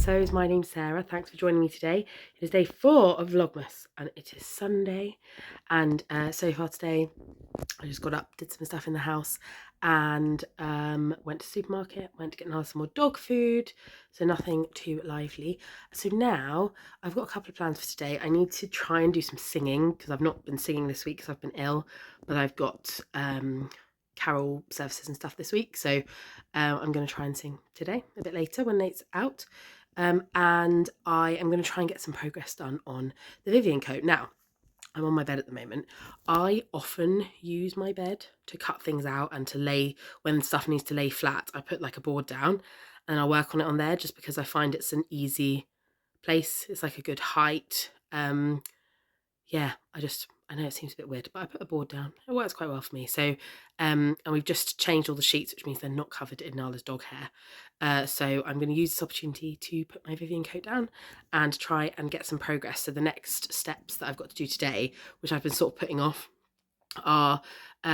So my name's Sarah. Thanks for joining me today. It is day 4 of Vlogmas and it is Sunday. And so far today, I just got up, did some stuff in the house and went to the supermarket, went to get some more dog food. So nothing too lively. So now I've got a couple of plans for today. I need to try and do some singing because I've not been singing this week because I've been ill, but I've got carol services and stuff this week, so I'm going to try and sing today a bit later when Nate's out, and I am going to try and get some progress done on the Vivienne Coat. Now I'm on my bed at the moment. I often use my bed to cut things out and to lay, when stuff needs to lay flat, I put like a board down and I'll work on it on there just because I find it's an easy place. It's like a good height. Yeah, I know it seems a bit weird, but I put a board down. It works quite well for me. So, and we've just changed all the sheets, which means they're not covered in Nala's dog hair. So I'm going to use this opportunity to put my Vivienne Coat down and try and get some progress. So the next steps that I've got to do today, which I've been sort of putting off, are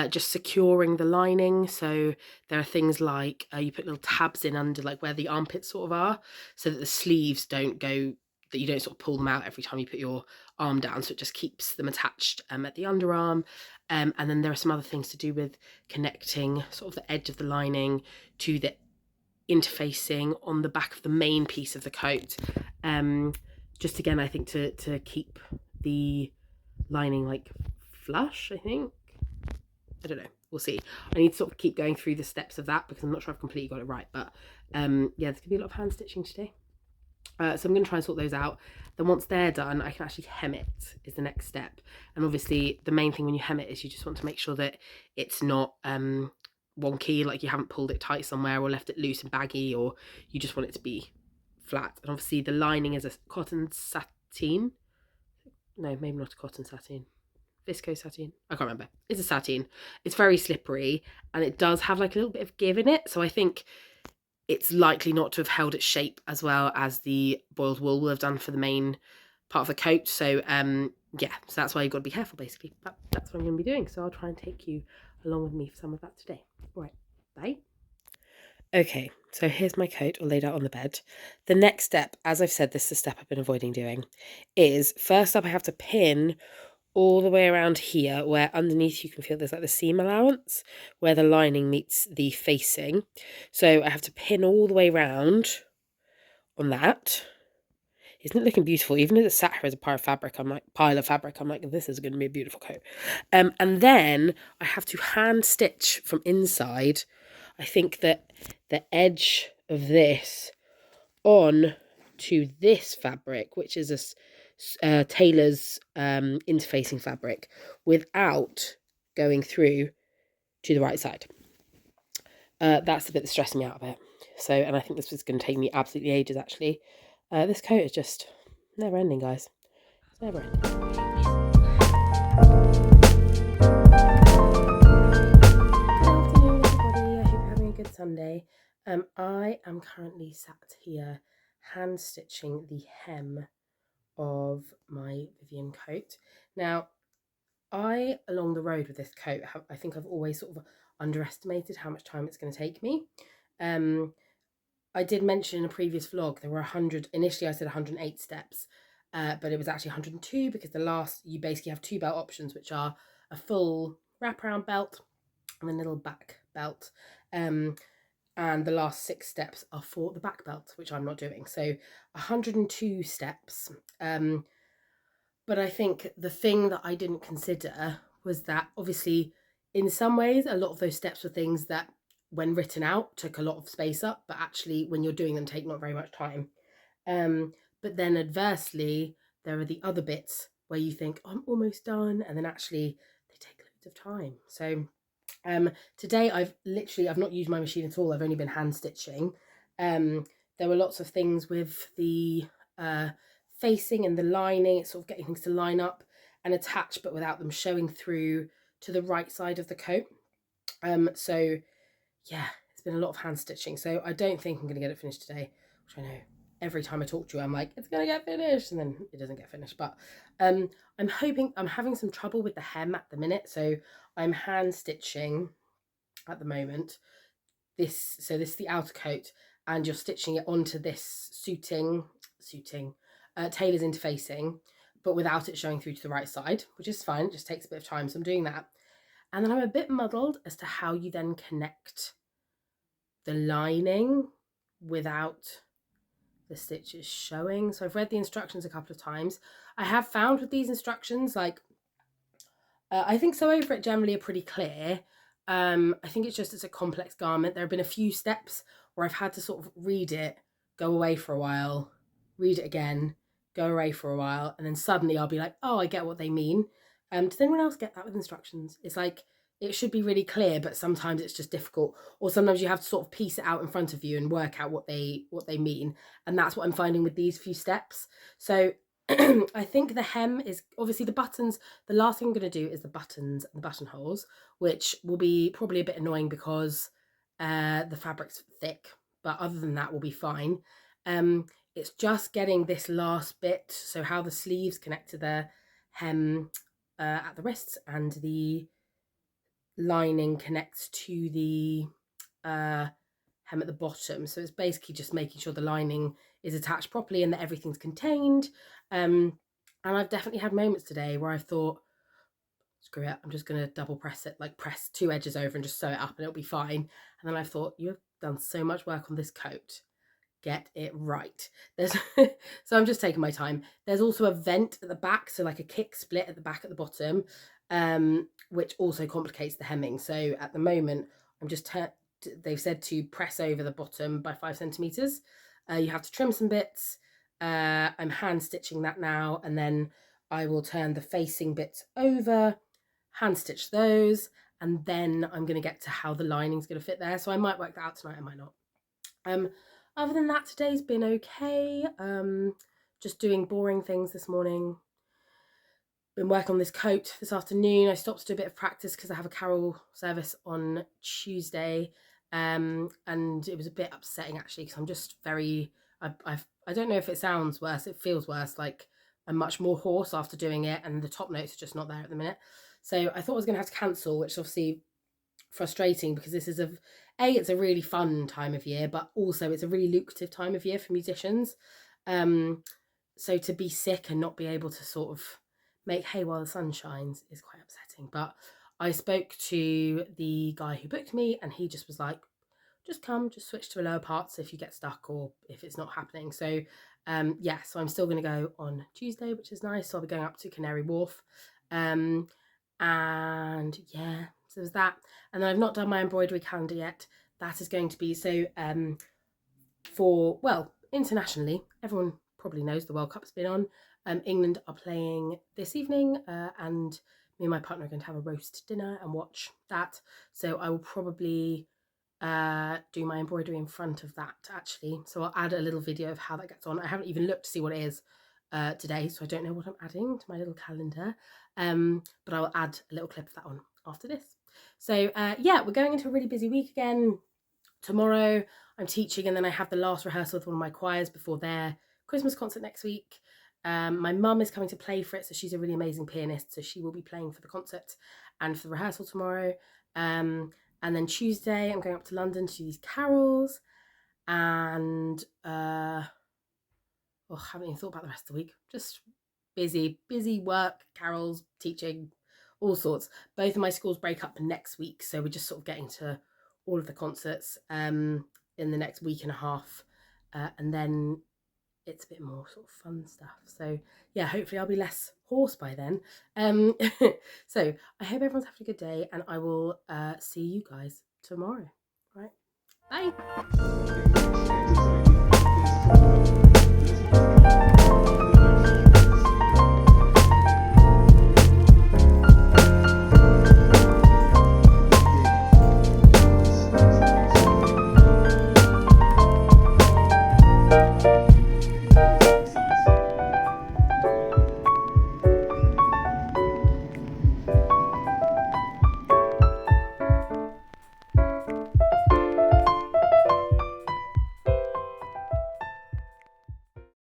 just securing the lining. So there are things like you put little tabs in under like where the armpits sort of are, so that the sleeves don't go, that you don't sort of pull them out every time you put your arm down, so it just keeps them attached at the underarm. And then there are some other things to do with connecting sort of the edge of the lining to the interfacing on the back of the main piece of the coat. Just again, I think to keep the lining like flush, I think. I don't know, we'll see. I need to sort of keep going through the steps of that because I'm not sure I've completely got it right, but yeah, there's gonna be a lot of hand stitching today. So I'm going to try and sort those out. Then once they're done, I can actually hem it, is the next step. And obviously the main thing when you hem it is you just want to make sure that it's not wonky, like you haven't pulled it tight somewhere or left it loose and baggy, or you just want it to be flat. And obviously the lining is a cotton sateen. No, maybe not a cotton sateen. Visco sateen. I can't remember. It's a sateen. It's very slippery and it does have like a little bit of give in it. So I think it's likely not to have held its shape as well as the boiled wool will have done for the main part of the coat. So yeah, so that's why you've got to be careful basically. But that's what I'm going to be doing. So I'll try and take you along with me for some of that today. All right, bye. Okay, so here's my coat all laid out on the bed. The next step, as I've said, this is the step I've been avoiding doing, is first up I have to pin all the way around here, where underneath you can feel there's like the seam allowance where the lining meets the facing. So I have to pin all the way around on that. Isn't it looking beautiful? Even if it's sat here as a pile of fabric, I'm like, this is going to be a beautiful coat. And then I have to hand stitch from inside. I think that the edge of this on to this fabric, which is a tailor's interfacing fabric, without going through to the right side. That's the bit that's stressing me out a bit. So, and I think this is going to take me absolutely ages actually. This coat is just never ending, guys. It's never ending. Good afternoon, everybody. I hope you're having a good Sunday. I am currently sat here hand stitching the hem of my Vivienne Coat. Now, along the road with this coat, I think I've always sort of underestimated how much time it's going to take me. I did mention in a previous vlog there were 100, initially I said 108 steps, but it was actually 102 because you basically have 2 belt options, which are a full wraparound belt and a little back belt. And the last 6 steps are for the back belt, which I'm not doing. So 102 steps. But I think the thing that I didn't consider was that obviously in some ways a lot of those steps were things that when written out took a lot of space up, but actually when you're doing them take not very much time. But then adversely, there are the other bits where you think, oh, I'm almost done, and then actually they take loads of time. So today I've not used my machine at all. I've only been hand stitching. There were lots of things with the facing and the lining, sort of getting things to line up and attach, but without them showing through to the right side of the coat. So yeah, it's been a lot of hand stitching. So I don't think I'm going to get it finished today, which I know every time I talk to you, I'm like, it's going to get finished, and then it doesn't get finished. But I'm having some trouble with the hem at the minute. So I'm hand stitching at the moment. This is the outer coat, and you're stitching it onto this tailor's interfacing, but without it showing through to the right side, which is fine. It just takes a bit of time, so I'm doing that. And then I'm a bit muddled as to how you then connect the lining without the stitches showing. So I've read the instructions a couple of times. I have found with these instructions, like, I think Sew Over It generally are pretty clear. I think it's a complex garment. There have been a few steps where I've had to sort of read it, go away for a while, read it again, go away for a while, and then suddenly I'll be like, oh, I get what they mean. Does anyone else get that with instructions? It's like, it should be really clear, but sometimes it's just difficult. Or sometimes you have to sort of piece it out in front of you and work out what they mean. And that's what I'm finding with these few steps. So I think the hem is obviously the buttons. The last thing I'm going to do is the buttons and the buttonholes, which will be probably a bit annoying because the fabric's thick, but other than that, we'll be fine. It's just getting this last bit, so how the sleeves connect to the hem at the wrists and the lining connects to the hem at the bottom. So it's basically just making sure the lining is attached properly and that everything's contained. And I've definitely had moments today where I've thought, screw it, I'm just going to double press it, like press two edges over and just sew it up and it'll be fine. And then I've thought, you've done so much work on this coat, get it right. So I'm just taking my time. There's also a vent at the back, so like a kick split at the back at the bottom, which also complicates the hemming. So at the moment, I'm just they've said to press over the bottom by 5 centimeters. You have to trim some bits. I'm hand stitching that now, and then I will turn the facing bits over, hand stitch those, and then I'm going to get to how the lining's going to fit there. So I might work that out tonight, I might not. Other than that, today's been okay. Just doing boring things this morning. Been working on this coat this afternoon. I stopped to do a bit of practice because I have a carol service on Tuesday, and it was a bit upsetting actually because I'm just very. I don't know if it sounds worse. It feels worse. Like I'm much more hoarse after doing it, and the top notes are just not there at the minute. So I thought I was going to have to cancel, which is obviously frustrating because this is it's a really fun time of year, but also it's a really lucrative time of year for musicians. So to be sick and not be able to sort of make hay while the sun shines is quite upsetting. But I spoke to the guy who booked me and he just was like, just come, just switch to a lower part so if you get stuck or if it's not happening. So so I'm still going to go on Tuesday, which is nice. So I'll be going up to Canary Wharf. And yeah, so there's that. And then I've not done my embroidery calendar yet. That is going to be internationally, everyone probably knows the World Cup's been on. England are playing this evening, and me and my partner are going to have a roast dinner and watch that. So I will probably do my embroidery in front of that actually. So I'll add a little video of how that gets on. I haven't even looked to see what it is today, so I don't know what I'm adding to my little calendar. But I'll add a little clip of that on after this. So we're going into a really busy week again. Tomorrow I'm teaching, and then I have the last rehearsal with one of my choirs before their Christmas concert next week. My mum is coming to play for it, so she's a really amazing pianist, so she will be playing for the concert and for the rehearsal tomorrow. And then Tuesday I'm going up to London to do these carols, and I haven't even thought about the rest of the week. Just busy work, carols, teaching, all sorts. Both of my schools break up next week, so we're just sort of getting to all of the concerts in the next week and a half, and then it's a bit more sort of fun stuff. So yeah, hopefully I'll be less hoarse by then. So I hope everyone's having a good day, and I will see you guys tomorrow. Right, bye.